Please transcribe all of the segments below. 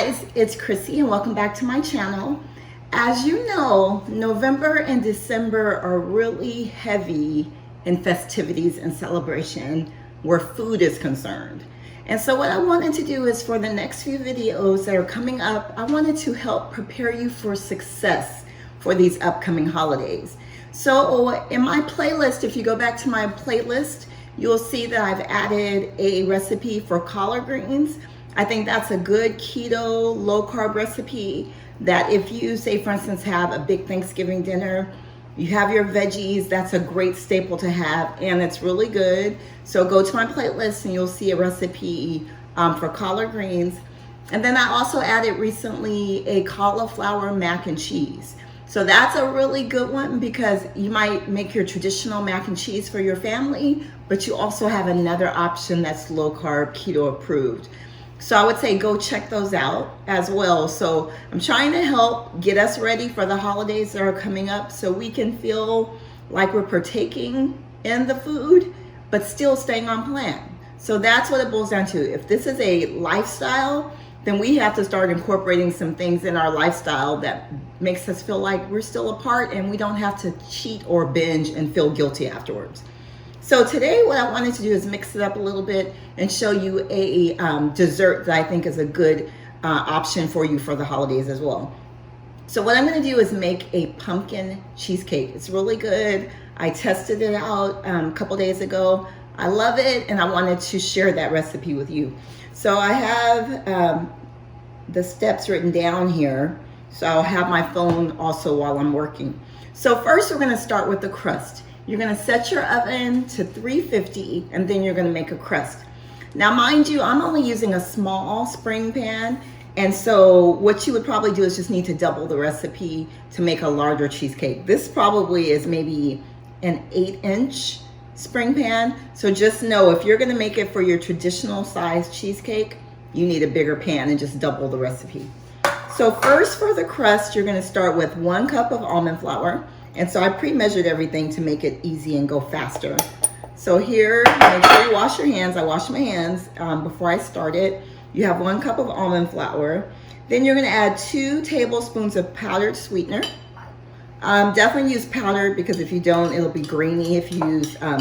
guys, it's Chrissy and welcome back to my channel. As you know, November and December are really heavy in festivities and celebration where food is concerned. And so what I wanted to do is for the next few videos that are coming up, I wanted to help prepare you for success for these upcoming holidays. So in my playlist, if you go back to my playlist, you'll see that I've added a recipe for collard greens. I think that's a good keto, low carb recipe that if you say, for instance, have a big Thanksgiving dinner, you have your veggies, that's a great staple to have and it's really good. So go to my playlist and you'll see a recipe for collard greens. And then I also added recently a cauliflower mac and cheese. So that's a really good one because you might make your traditional mac and cheese for your family, but you also have another option that's low carb, keto approved. So I would say go check those out as well. So I'm trying to help get us ready for the holidays that are coming up so we can feel like we're partaking in the food, but still staying on plan. So that's what it boils down to. If this is a lifestyle, then we have to start incorporating some things in our lifestyle that makes us feel like we're still apart and we don't have to cheat or binge and feel guilty afterwards. So today what I wanted to do is mix it up a little bit and show you a dessert that I think is a good option for you for the holidays as well. So what I'm going to do is make a pumpkin cheesecake. It's really good. I tested it out a couple days ago. I love it and I wanted to share that recipe with you. So I have the steps written down here. So I'll have my phone also while I'm working. So first we're going to start with the crust. You're going to set your oven to 350 and then you're going to make a crust. Now mind you, I'm only using a small spring pan, and so what you would probably do is just need to double the recipe to make a larger cheesecake. This probably is maybe an 8-inch spring pan, so just know if you're going to make it for your traditional size cheesecake, you need a bigger pan and just double the recipe. So first for the crust, you're going to start with 1 cup of almond flour. And so I pre-measured everything to make it easy and go faster. So here, make sure you wash your hands. I wash my hands before I start it. You have 1 cup of almond flour. Then you're gonna add 2 tablespoons of powdered sweetener. Definitely use powdered because if you don't, it'll be grainy if you use I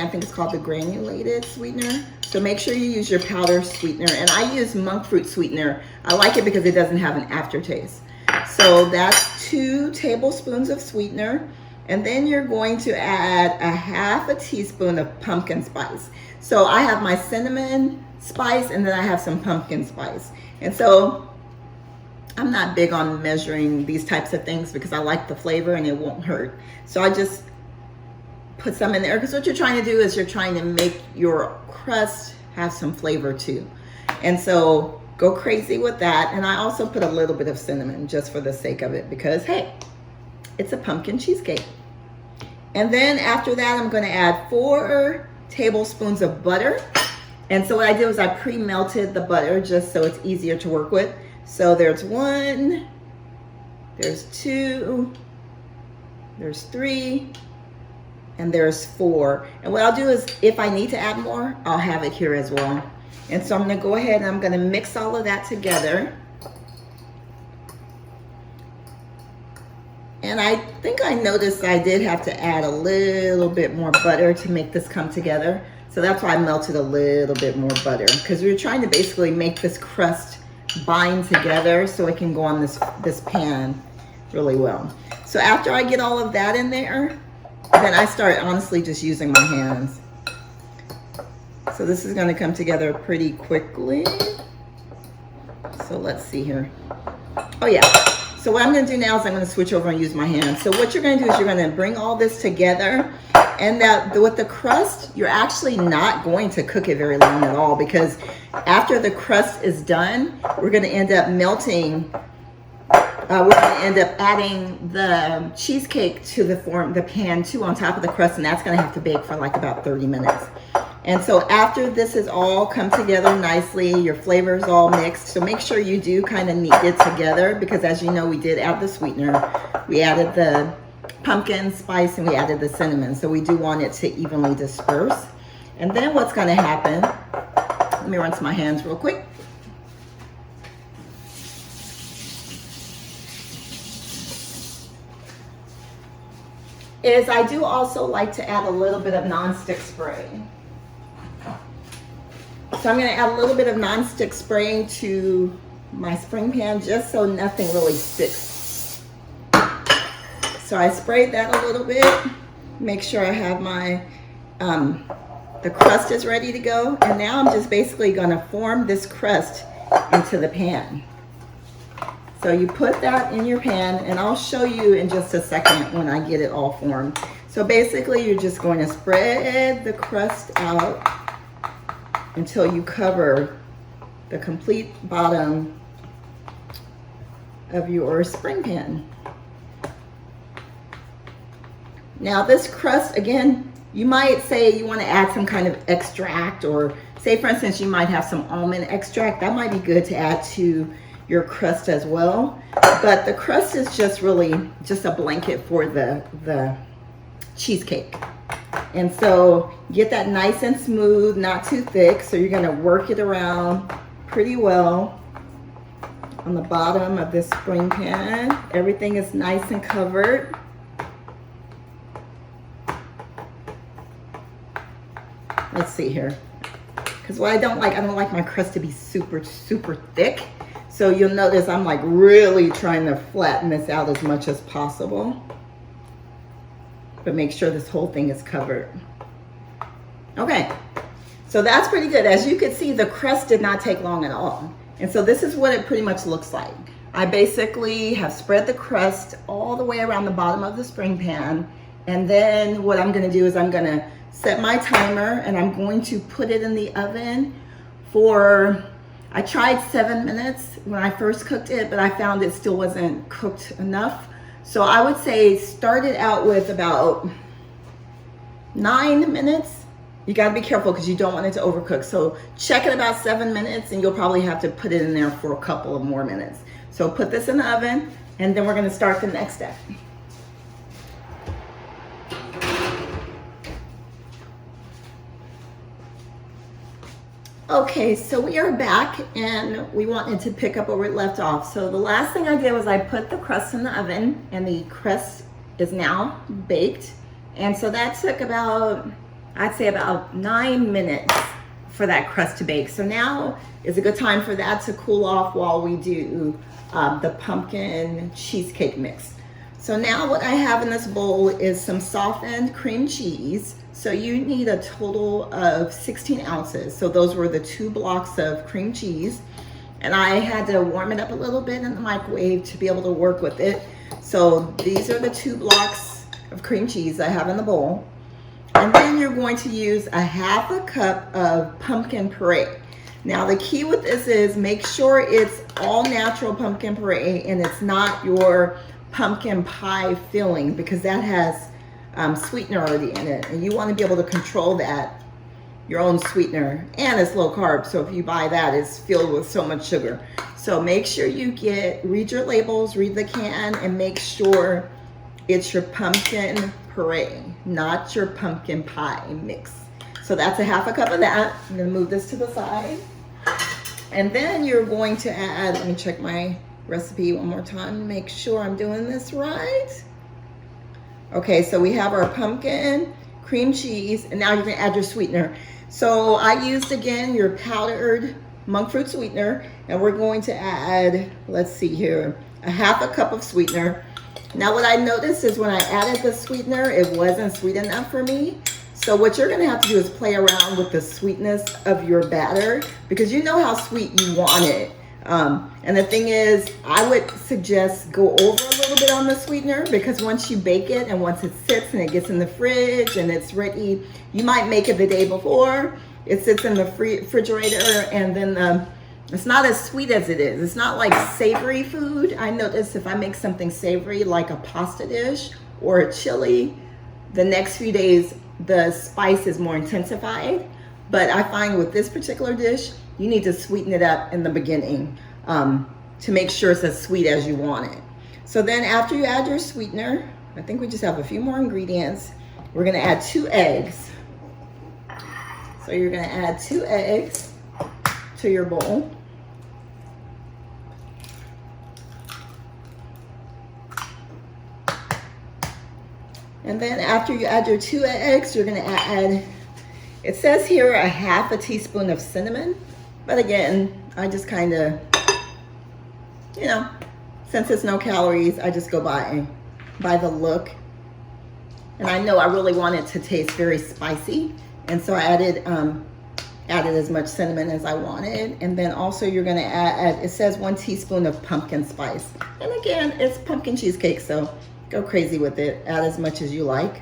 think it's called the granulated sweetener. So make sure you use your powdered sweetener. And I use monk fruit sweetener. I like it because it doesn't have an aftertaste. So that's 2 tablespoons of sweetener. And then you're going to add a 1/2 teaspoon of pumpkin spice. So I have my cinnamon spice and then I have some pumpkin spice. And so I'm not big on measuring these types of things because I like the flavor and it won't hurt. So I just put some in there because what you're trying to do is you're trying to make your crust have some flavor too. And so go crazy with that. And I also put a little bit of cinnamon just for the sake of it because, hey, it's a pumpkin cheesecake. And then after that, I'm going to add 4 tablespoons of butter. And so what I did was I pre-melted the butter just so it's easier to work with. So there's 1, there's 2, there's 3, and there's 4. And what I'll do is if I need to add more, I'll have it here as well. And so I'm going to go ahead and I'm going to mix all of that together. And I think I noticed I did have to add a little bit more butter to make this come together. So that's why I melted a little bit more butter because we were trying to basically make this crust bind together so it can go on this pan really well. So after I get all of that in there, then I start honestly just using my hands. So this is going to come together pretty quickly. So let's see here. Oh yeah. So what I'm going to do now is I'm going to switch over and use my hands. So what you're going to do is you're going to bring all this together. And with the crust, you're actually not going to cook it very long at all because after the crust is done, we're going to end up melting. We're going to end up adding the cheesecake to the pan too on top of the crust. And that's going to have to bake for like about 30 minutes. And so after this has all come together nicely, your flavors all mixed. So make sure you do kind of knead it together because as you know, we did add the sweetener. We added the pumpkin spice and we added the cinnamon. So we do want it to evenly disperse. And then what's going to happen, let me rinse my hands real quick. is I do also like to add a little bit of nonstick spray. So I'm going to add a little bit of nonstick spray to my spring pan just so nothing really sticks. So I sprayed that a little bit. Make sure I have my, the crust is ready to go. And now I'm just basically going to form this crust into the pan. So you put that in your pan, and I'll show you in just a second when I get it all formed. So basically you're just going to spread the crust out until you cover the complete bottom of your spring pan. Now this crust, again, you might say you want to add some kind of extract, or say for instance you might have some almond extract. That might be good to add to your crust as well. But the crust is just really just a blanket for the cheesecake. And so get that nice and smooth, not too thick. So you're going to work it around pretty well on the bottom of this spring pan. Everything is nice and covered. Let's see here. Because what I don't like my crust to be super, super thick. So you'll notice I'm like really trying to flatten this out as much as possible. But make sure this whole thing is covered. Okay, so that's pretty good. As you can see, the crust did not take long at all. And so this is what it pretty much looks like. I basically have spread the crust all the way around the bottom of the spring pan. And then what I'm gonna do is I'm gonna set my timer, and I'm going to put it in the oven for, I tried 7 minutes when I first cooked it, but I found it still wasn't cooked enough. So I would say start it out with about 9 minutes. You gotta be careful because you don't want it to overcook. So check it about 7 minutes, and you'll probably have to put it in there for a couple of more minutes. So put this in the oven, and then we're gonna start the next step. Okay, so we are back, and we wanted to pick up where we left off. So the last thing I did was I put the crust in the oven, and the crust is now baked. And so that took about, I'd say about 9 minutes for that crust to bake. So now is a good time for that to cool off while we do the pumpkin cheesecake mix. So now what I have in this bowl is some softened cream cheese. So you need a total of 16 ounces. So those were the 2 blocks of cream cheese. And I had to warm it up a little bit in the microwave to be able to work with it. So these are the 2 blocks of cream cheese I have in the bowl. And then you're going to use a ½ a cup of pumpkin puree. Now the key with this is make sure it's all natural pumpkin puree and it's not your pumpkin pie filling, because that has sweetener already in it, and you want to be able to control that, your own sweetener, and it's low carb. So if you buy that, it's filled with so much sugar. So make sure you read your labels, read the can, and make sure it's your pumpkin puree, not your pumpkin pie mix. So that's a ½ a cup of that. I'm going to move this to the side, and then you're going to add, let me check my recipe one more time to make sure I'm doing this right. Okay, so we have our pumpkin, cream cheese, and now you're gonna add your sweetener. So I used, again, your powdered monk fruit sweetener, and we're going to add, let's see here, a ½ a cup of sweetener. Now what I noticed is when I added the sweetener, it wasn't sweet enough for me. So what you're gonna have to do is play around with the sweetness of your batter, because you know how sweet you want it. And the thing is, I would suggest go over a little bit on the sweetener, because once you bake it and once it sits and it gets in the fridge and it's ready, you might make it the day before, it sits in the refrigerator, and then it's not as sweet as it is. It's not like savory food. I notice if I make something savory like a pasta dish or a chili, the next few days the spice is more intensified. But I find with this particular dish, you need to sweeten it up in the beginning to make sure it's as sweet as you want it. So then after you add your sweetener, I think we just have a few more ingredients. We're gonna add 2 eggs. So you're gonna add 2 eggs to your bowl. And then after you add your 2 eggs, you're gonna add, it says here a half a teaspoon of cinnamon. But again, I just kind of, you know, since it's no calories, I just go by the look. And I know I really want it to taste very spicy. And so I added as much cinnamon as I wanted. And then also you're gonna add, it says 1 teaspoon of pumpkin spice. And again, it's pumpkin cheesecake, so go crazy with it. Add as much as you like.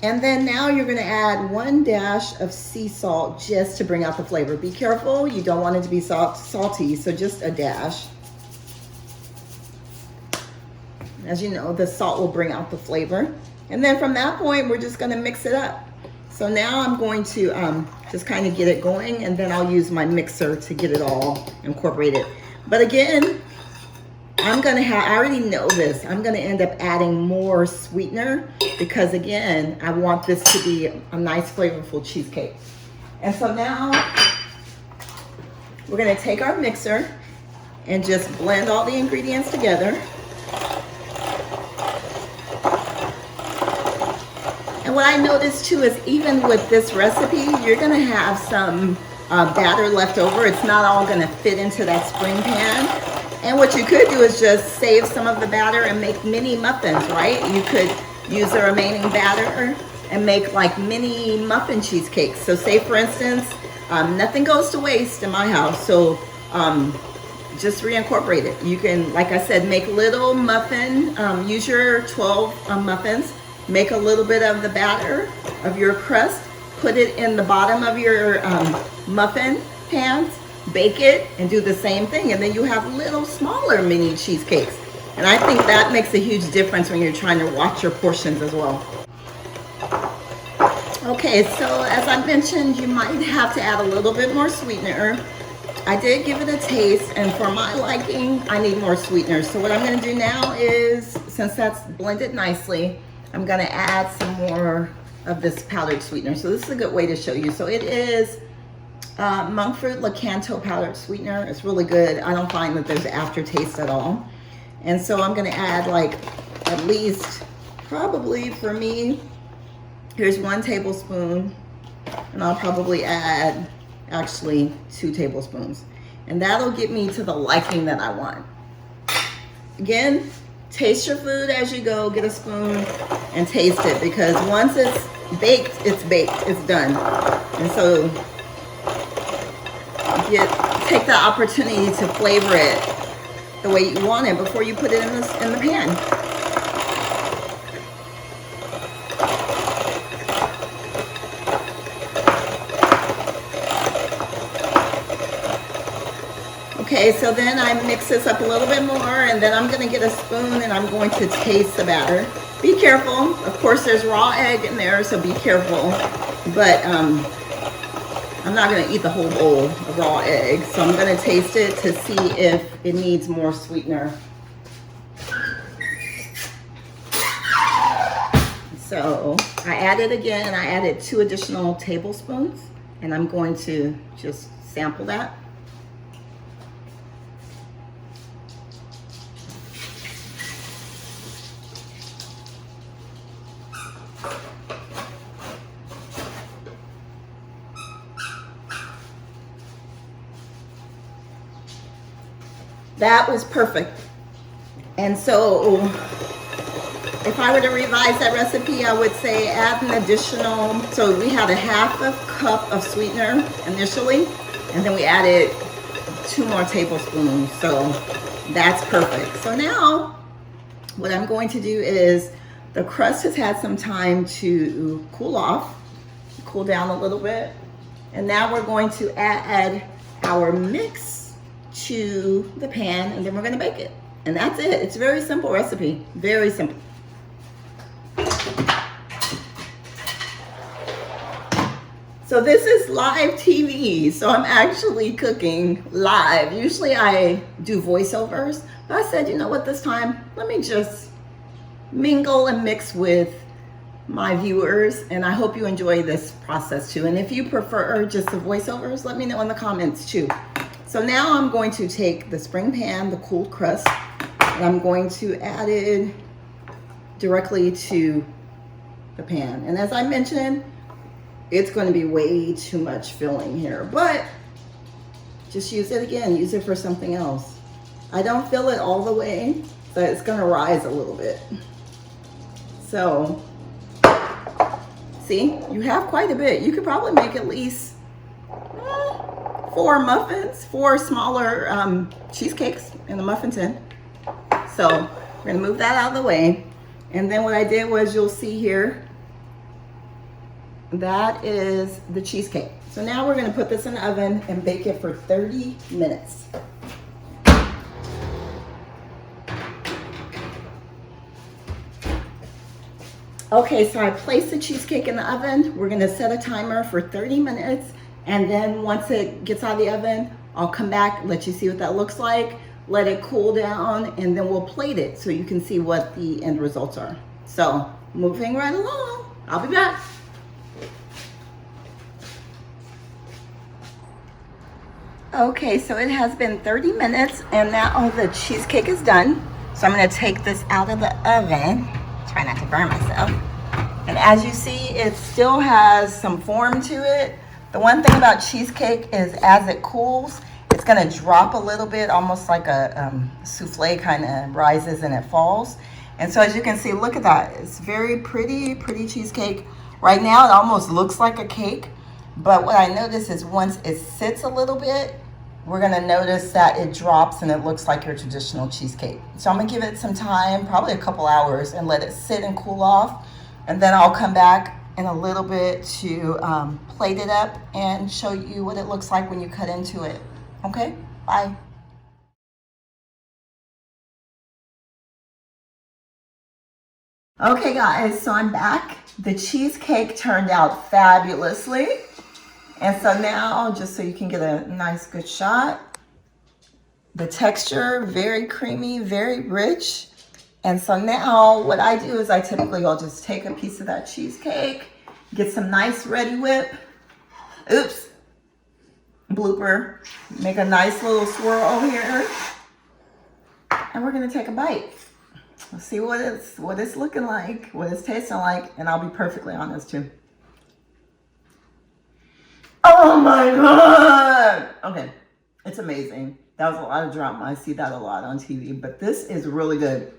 And then now you're gonna add 1 dash of sea salt just to bring out the flavor. Be careful, you don't want it to be salty, so just a dash. As you know, the salt will bring out the flavor. And then from that point, we're just gonna mix it up. So now I'm going to just kind of get it going, and then I'll use my mixer to get it all incorporated. But again, I already know this, I'm gonna end up adding more sweetener because again, I want this to be a nice flavorful cheesecake. And so now we're gonna take our mixer and just blend all the ingredients together. And what I noticed too is even with this recipe, you're gonna have some batter left over. It's not all gonna fit into that spring pan. And what you could do is just save some of the batter and make mini muffins, right? You could use the remaining batter and make like mini muffin cheesecakes. So say for instance, nothing goes to waste in my house. So just reincorporate it. You can, like I said, make little muffin, use your 12 muffins, make a little bit of the batter of your crust, put it in the bottom of your muffin pans, bake it, and do the same thing. And then you have little smaller mini cheesecakes. And I think that makes a huge difference when you're trying to watch your portions as well. Okay, so as I mentioned, you might have to add a little bit more sweetener. I did give it a taste, and for my liking, I need more sweetener. So what I'm gonna do now is, since that's blended nicely, I'm gonna add some more of this powdered sweetener. So this is a good way to show you. So it is monk fruit lakanto powdered sweetener. It's really good. I don't find that there's aftertaste at all. And so I'm gonna add like at least, probably for me, here's 1 tablespoon, and I'll probably add actually 2 tablespoons. And that'll get me to the liking that I want. Again, taste your food as you go, get a spoon and taste it, because once it's baked, it's done. And so take the opportunity to flavor it the way you want it before you put it in the pan. Okay, so then I mix this up a little bit more, and then I'm gonna get a spoon and I'm going to taste the batter. Be careful, of course there's raw egg in there, so be careful. But I'm not gonna eat the whole bowl of raw egg, so I'm gonna taste it to see if it needs more sweetener. So I added 2 additional tablespoons, and I'm going to just sample that. That was perfect. And so if I were to revise that recipe, I would say add an additional, so we had a half a cup of sweetener initially, and then we added 2 more tablespoons. So that's perfect. So now what I'm going to do is, the crust has had some time to cool down a little bit. And now we're going to add our mix to the pan, and then we're gonna bake it. And that's it. It's a very simple recipe, very simple. So this is live TV, so I'm actually cooking live. Usually I do voiceovers, but I said, you know what, this time, let me just mingle and mix with my viewers, and I hope you enjoy this process too. And if you prefer just the voiceovers, let me know in the comments too. So now I'm going to take the spring pan, the cooled crust, and I'm going to add it directly to the pan. And as I mentioned, it's going to be way too much filling here, but just use it again. Use it for something else. I don't fill it all the way, so it's going to rise a little bit. So, see, you have quite a bit. You could probably make at least 4 muffins, 4 smaller cheesecakes in the muffin tin. So we're gonna move that out of the way. And then what I did was, you'll see here, that is the cheesecake. So now we're gonna put this in the oven and bake it for 30 minutes. Okay, so I placed the cheesecake in the oven. We're gonna set a timer for 30 minutes. And then once it gets out of the oven, I'll come back, let you see what that looks like, let it cool down, and then we'll plate it so you can see what the end results are. So moving right along, I'll be back. Okay, so it has been 30 minutes and now the cheesecake is done. So I'm gonna take this out of the oven. Try not to burn myself. And as you see, it still has some form to it. The one thing about cheesecake is as it cools, it's gonna drop a little bit, almost like a souffle kind of rises and it falls. And so as you can see, look at that. It's very pretty cheesecake. Right now it almost looks like a cake, but what I notice is once it sits a little bit, we're gonna notice that it drops and it looks like your traditional cheesecake. So I'm gonna give it some time, probably a couple hours, and let it sit and cool off. And then I'll come back in a little bit to plate it up and show you what it looks like when you cut into it. Okay, bye. Okay guys, so I'm back. The cheesecake turned out fabulously. And so now, just so you can get a nice good shot, the texture, very creamy, very rich. And so now what I do is I typically will just take a piece of that cheesecake, get some nice ready whip. Oops, blooper. Make a nice little swirl here. And we're gonna take a bite. Let's see what it's looking like, what it's tasting like, and I'll be perfectly honest too. Oh my God! Okay, it's amazing. That was a lot of drama. I see that a lot on TV, but this is really good.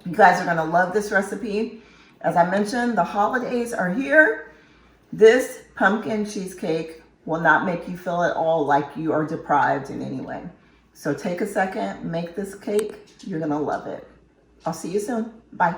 You guys are gonna love this recipe. As I mentioned, the holidays are here. This pumpkin cheesecake will not make you feel at all like you are deprived in any way. So take a second, make this cake. You're gonna love it. I'll see you soon. Bye.